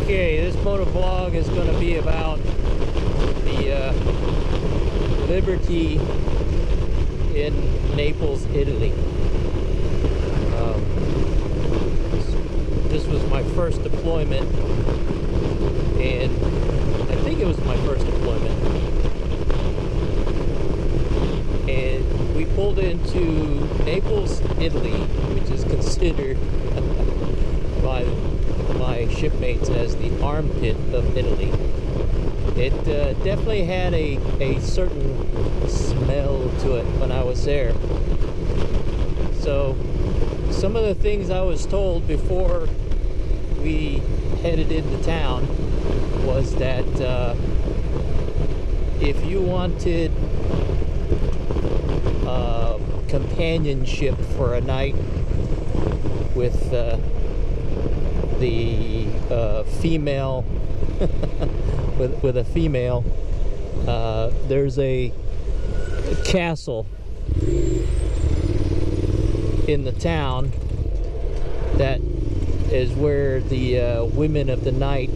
Okay, this motovlog is going to be about the Liberty in Naples, Italy. This was my first deployment, and I think it was my first deployment. And we pulled into Naples, Italy, which is considered by my shipmates as the armpit of Italy. It definitely had a certain smell to it when I was there. So some of the things I was told before we headed into town was that if you wanted companionship for a night with the female with a female, there's a castle in the town that is where the women of the night,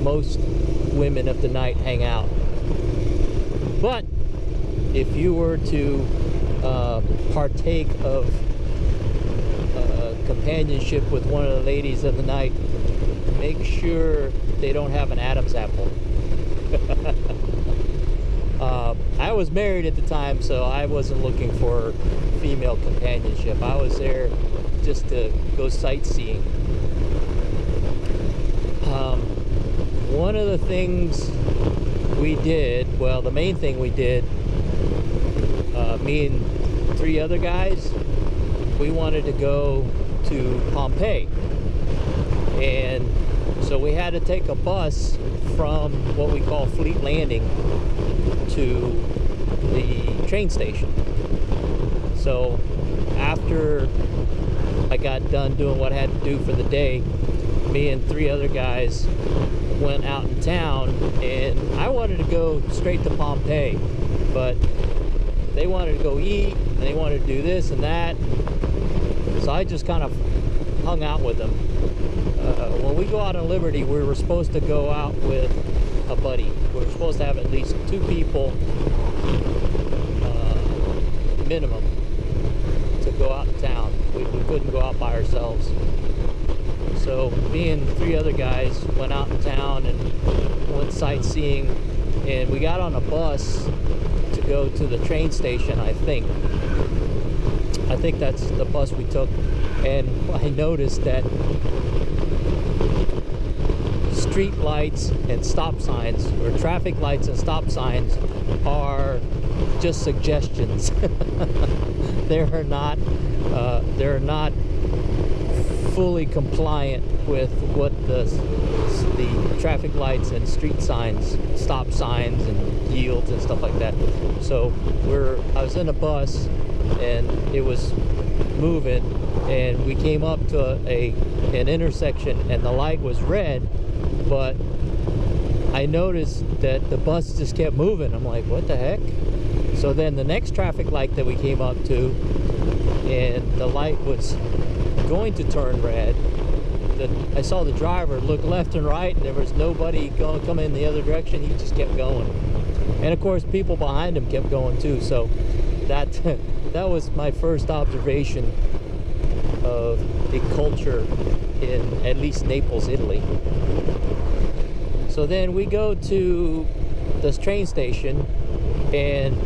most women of the night, hang out. But if you were to partake of companionship with one of the ladies of the night, make sure they don't have an Adam's apple. I was married at the time, so I wasn't looking for female companionship. I was there just to go sightseeing. One of the things we did, well, the main thing we did, me and 3 other guys, we wanted to go to Pompeii. And so we had to take a bus from what we call Fleet Landing to the train station. So after I got done doing what I had to do for the day, me and 3 other guys went out in town, and I wanted to go straight to Pompeii, but they wanted to go eat, and they wanted to do this and that. So I just kind of hung out with them. When we go out on Liberty, we were supposed to go out with a buddy. We were supposed to have at least 2 people minimum to go out in town. We couldn't go out by ourselves. So me and 3 other guys went out in town and went sightseeing, and we got on a bus to go to the train station. I think that's the bus we took. And I noticed that street lights and stop signs, or traffic lights and stop signs, are just suggestions. They're not fully compliant with what the traffic lights and street signs, stop signs and yields and stuff like that. So I was in a bus and it was moving, and we came up to an intersection and the light was red, but I noticed that the bus just kept moving. I'm like, what the heck? So then the next traffic light that we came up to, and the light was going to turn red, I saw the driver look left and right, and there was nobody coming in the other direction. He just kept going, and of course people behind him kept going too. So that was my first observation of the culture in at least Naples, Italy. So then we go to this train station, and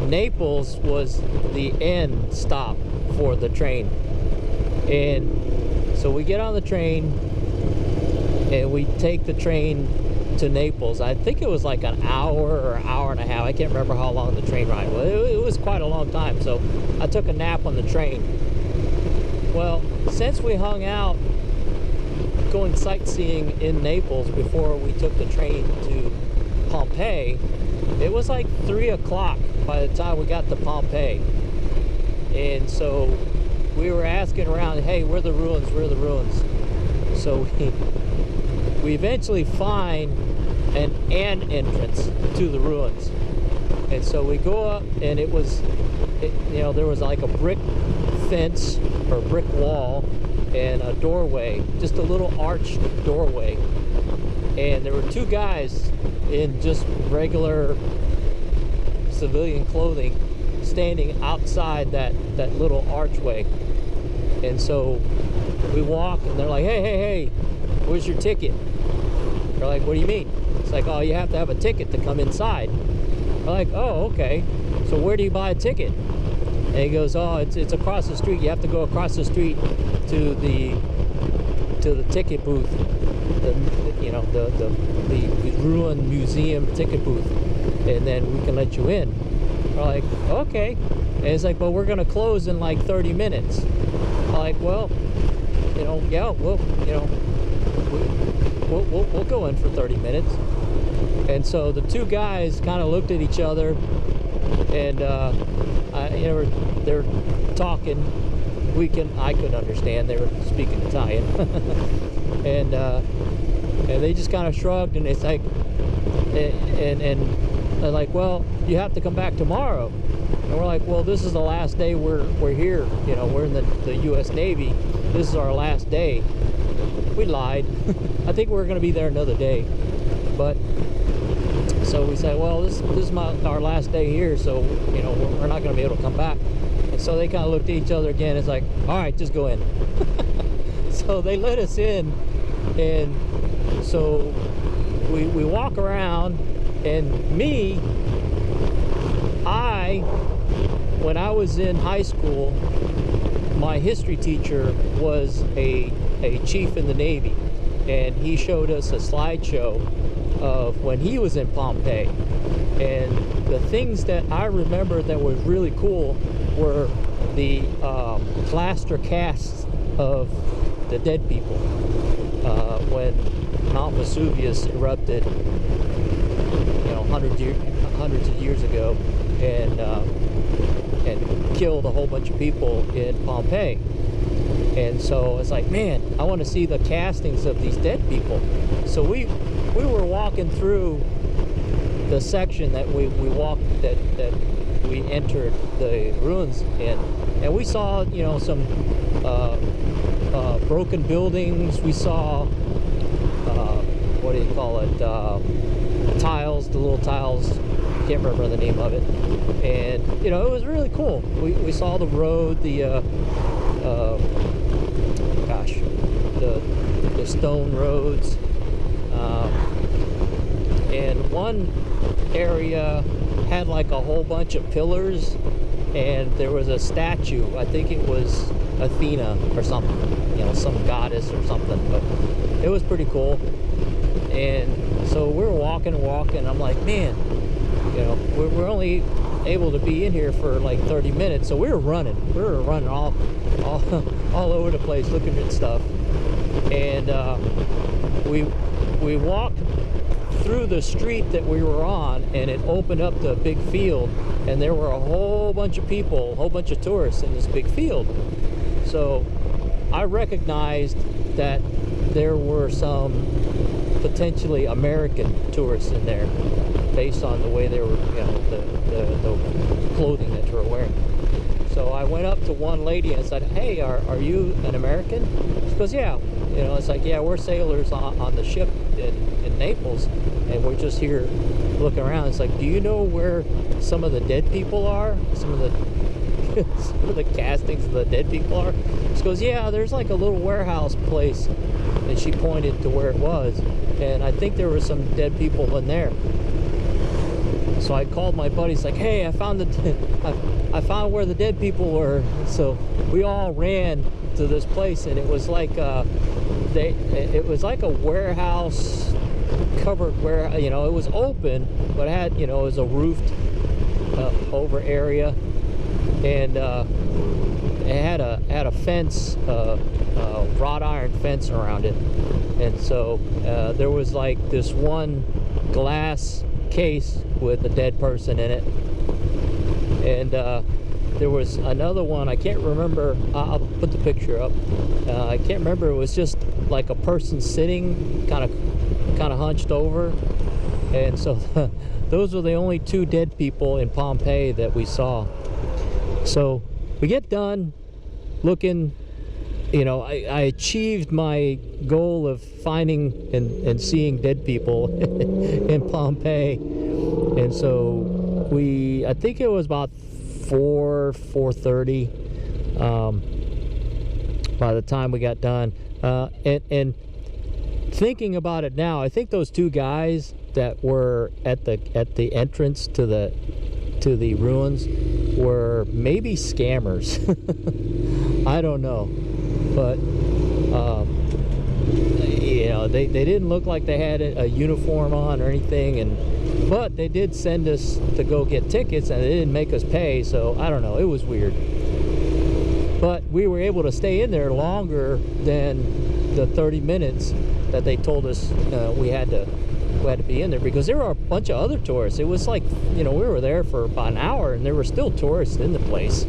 Naples was the end stop for the train. And so we get on the train and we take the train to Naples. I think it was like an hour or hour and a half. I can't remember how long the train ride was. It was quite a long time. So I took a nap on the train. Well, since we hung out going sightseeing in Naples before we took the train to Pompeii, it was like 3 o'clock by the time we got to Pompeii. And so we were asking around, hey, where are the ruins, where are the ruins? So we eventually find an entrance to the ruins. And so we go up, and there was like a brick fence or brick wall and a doorway, just a little arched doorway. and there were two guys in just regular civilian clothing standing outside that little archway. And so we walk, and they're like, hey, where's your ticket? We're like, what do you mean? It's like, oh, you have to have a ticket to come inside. We're like, oh, okay. So where do you buy a ticket? And he goes, oh, it's across the street. You have to go across the street to the ticket booth, the ruined museum ticket booth, and then we can let you in. We're like, okay. And it's like, but we're gonna close in like 30 minutes. I'm like, well, yeah, we'll go in for 30 minutes. And so the two guys kind of looked at each other, and they're talking. I could understand. They were speaking Italian, and they just kind of shrugged, and it's like, and they're like, well, you have to come back tomorrow. And we're like, well, this is the last day we're here. We're in the U.S. Navy. This is our last day. We lied. I think we're going to be there another day, but so we said, well, this is our last day here, so we're not going to be able to come back. And so they kind of looked at each other again. It's like, all right, just go in. So they let us in, and so we walk around, and when I was in high school, my history teacher was a chief in the Navy, and he showed us a slideshow of when he was in Pompeii. And the things that I remember that was really cool were the plaster casts of the dead people when Mount Vesuvius erupted, hundreds of years ago, and killed a whole bunch of people in Pompeii. And so it's like, man, I want to see the castings of these dead people. So we were walking through the section that we walked, that we entered the ruins in, and we saw some broken buildings. We saw what do you call it, tiles, the little tiles, can't remember the name of it. And it was really cool. We saw the road, the stone roads, and one area had like a whole bunch of pillars, and there was a statue. I think it was Athena or something, some goddess or something, but it was pretty cool. And so we're walking. I'm like, man, we're only able to be in here for like 30 minutes. So we were running all over the place looking at stuff. And we walked through the street that we were on, and it opened up to a big field, and there were a whole bunch of people, a whole bunch of tourists in this big field. So I recognized that there were some potentially American tourists in there based on the way they were, the clothing that they were wearing. So I went up to one lady and said, hey, are you an American? She goes, yeah. It's like, yeah, we're sailors on the ship in Naples, and we're just here looking around. It's like, do you know where some of the dead people are? Some of the castings of the dead people are? She goes, yeah, there's like a little warehouse place, and she pointed to where it was, and I think there were some dead people in there. So I called my buddies, like, hey, I found where the dead people were. So we all ran to this place, and it was like it was like a warehouse, covered where it was open, but it had it was a roofed over area, and it had a fence, wrought iron fence around it. And so there was like this one glass case with a dead person in it, and there was another one, I can't remember, I'll put the picture up. I can't remember, it was just like a person sitting kind of hunched over. And so those were the only two dead people in Pompeii that we saw. So we get done looking you know, I achieved my goal of finding and seeing dead people in Pompeii. And so I think it was about 4:30 by the time we got done. And thinking about it now, I think those two guys that were at the entrance to the ruins were maybe scammers. I don't know, but you know, they didn't look like they had a uniform on or anything, but they did send us to go get tickets, and they didn't make us pay. So I don't know, it was weird. But we were able to stay in there longer than the 30 minutes that they told us we had to be in there, because there were a bunch of other tourists. It was like, you know, we were there for about an hour and there were still tourists in the place.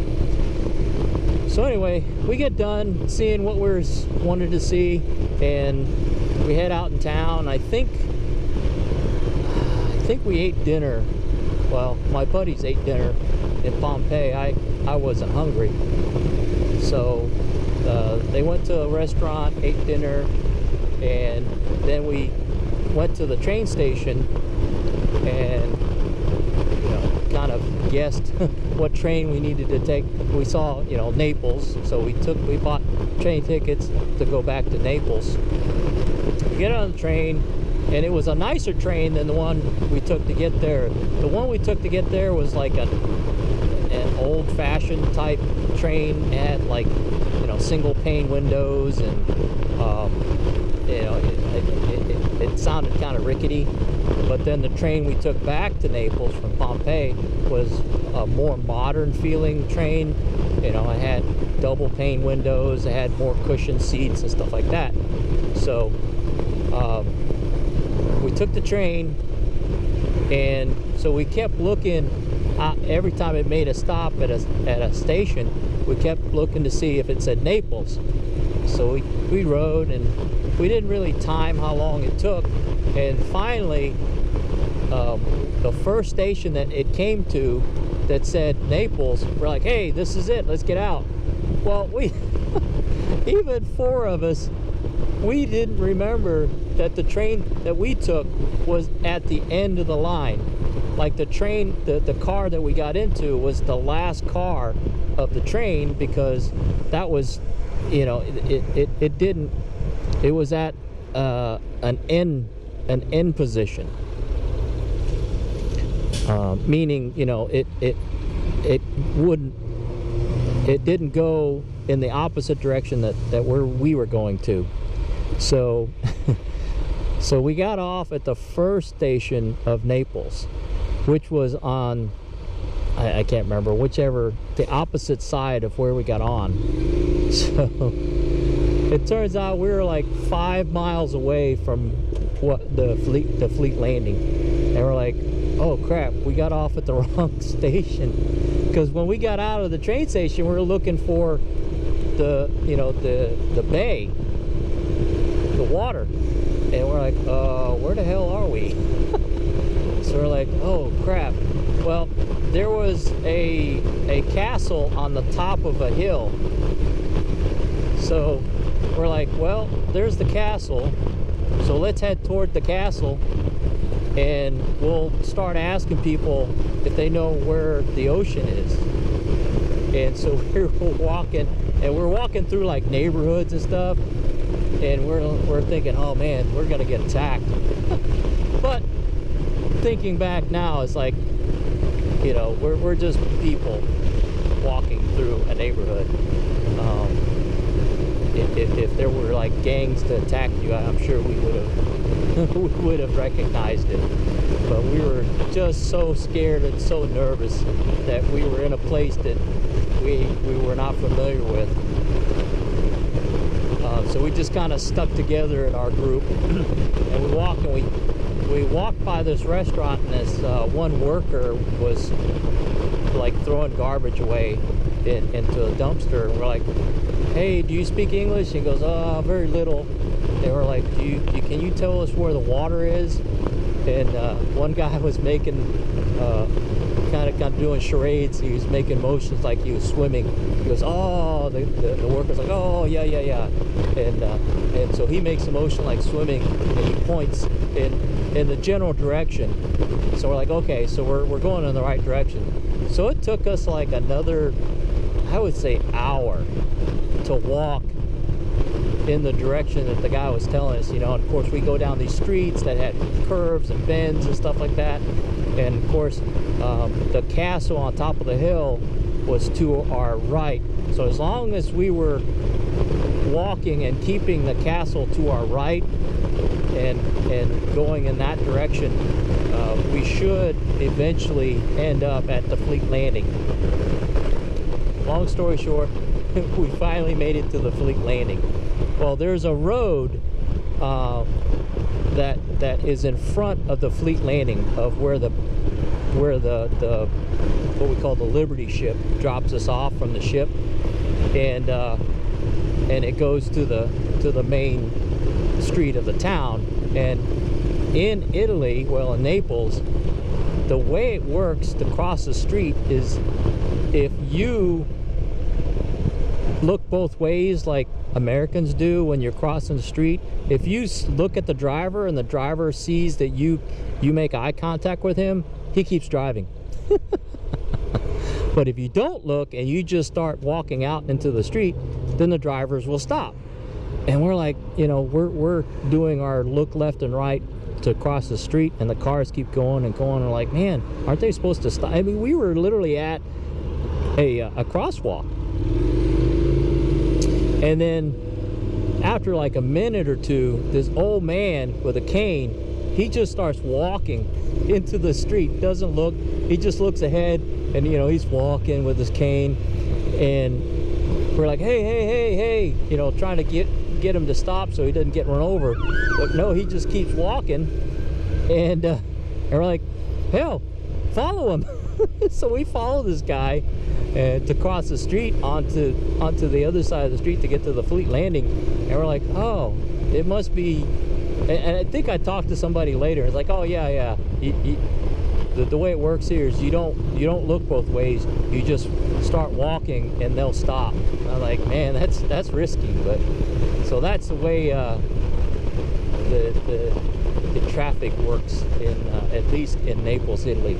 So anyway, we get done seeing what we wanted to see, and we head out in town. I think we ate dinner. Well, my buddies ate dinner in Pompeii. I wasn't hungry, so they went to a restaurant, ate dinner, and then we went to the train station and, you know, kind of guessed what train we needed to take. We saw, you know, Naples, so we bought train tickets to go back to Naples. We get on the train, and it was a nicer train than the one we took to get there. The one we took to get there was like an old-fashioned type train. It had, like, you know, single pane windows, and you know, it sounded kind of rickety. But then the train we took back to Naples from Pompeii was a more modern feeling train. You know, it had double pane windows, it had more cushioned seats and stuff like that. So we took the train, and so we kept looking. Every time it made a stop at a station, we kept looking to see if it said Naples. So we rode, and we didn't really time how long it took. And finally, the first station that it came to that said Naples, we're like, hey, this is it, let's get out. Well, even four of us, we didn't remember that the train that we took was at the end of the line. Like, the train, the car that we got into was the last car of the train, because that was, you know, it was at an end position, meaning, you know, it didn't go in the opposite direction that we were going to. So so we got off at the first station of Naples, which was on, I can't remember, the opposite side of where we got on. So it turns out we were like 5 miles away from the fleet landing, and we're like, oh crap, we got off at the wrong station. Because when we got out of the train station, we were looking for the bay, the water, and we're like, where the hell are we? So we're like, oh crap. Well, there was a castle on the top of a hill. So we're like, well, there's the castle, so let's head toward the castle, and we'll start asking people if they know where the ocean is. And so we're walking through like neighborhoods and stuff, and we're thinking, oh man, we're gonna get attacked. But thinking back now, it's like, you know, we're just people walking through a neighborhood. If there were like gangs to attack you, I'm sure we would have recognized it. But we were just so scared and so nervous that we were in a place that we were not familiar with. So we just kind of stuck together in our group, and we walked by this restaurant, and this one worker was like throwing garbage away into a dumpster, and we're like, hey, do you speak English? He goes, oh, very little. And we're like, can you tell us where the water is? And one guy was making kind of doing charades. He was making motions like he was swimming. He goes, oh, the worker's like, oh, yeah, and so he makes a motion like swimming, and he points in the general direction. So we're like, okay, so we're going in the right direction. So it took us like another, I would say, hour to walk in the direction that the guy was telling us, you know. And of course we go down these streets that had curves and bends and stuff like that, and of course the castle on top of the hill was to our right. So as long as we were walking and keeping the castle to our right and going in that direction, we should eventually end up at the Fleet Landing. Long story short, we finally made it to the Fleet Landing. Well, there's a road that is in front of the Fleet Landing of where the what we call the Liberty ship drops us off from the ship, and it goes to the main street of the town. And in Italy, well, in Naples, the way it works to cross the street is if you look both ways like Americans do when you're crossing the street. If you look at the driver and the driver sees that you make eye contact with him, he keeps driving. But if you don't look and you just start walking out into the street, then the drivers will stop. And we're like, you know, we're doing our look left and right to cross the street, and the cars keep going and going. And we're like, man, aren't they supposed to stop? I mean, we were literally at a crosswalk. And then after like a minute or two, this old man with a cane, he just starts walking into the street, doesn't look, he just looks ahead, and you know, he's walking with his cane, and we're like, hey, you know, trying to get him to stop so he doesn't get run over. But no, he just keeps walking, and we're like, hell, follow him. So we follow this guy to cross the street onto the other side of the street to get to the Fleet Landing. And we're like, oh, it must be. And I think I talked to somebody later. It's like, oh yeah, the way it works here is you don't look both ways. You just start walking and they'll stop. And I'm like, man, that's risky. But so that's the way the traffic works in at least in Naples, Italy.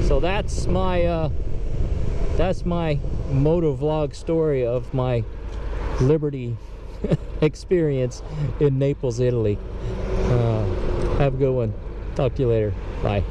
So that's my motovlog story of my Liberty experience in Naples, Italy. Have a good one. Talk to you later. Bye.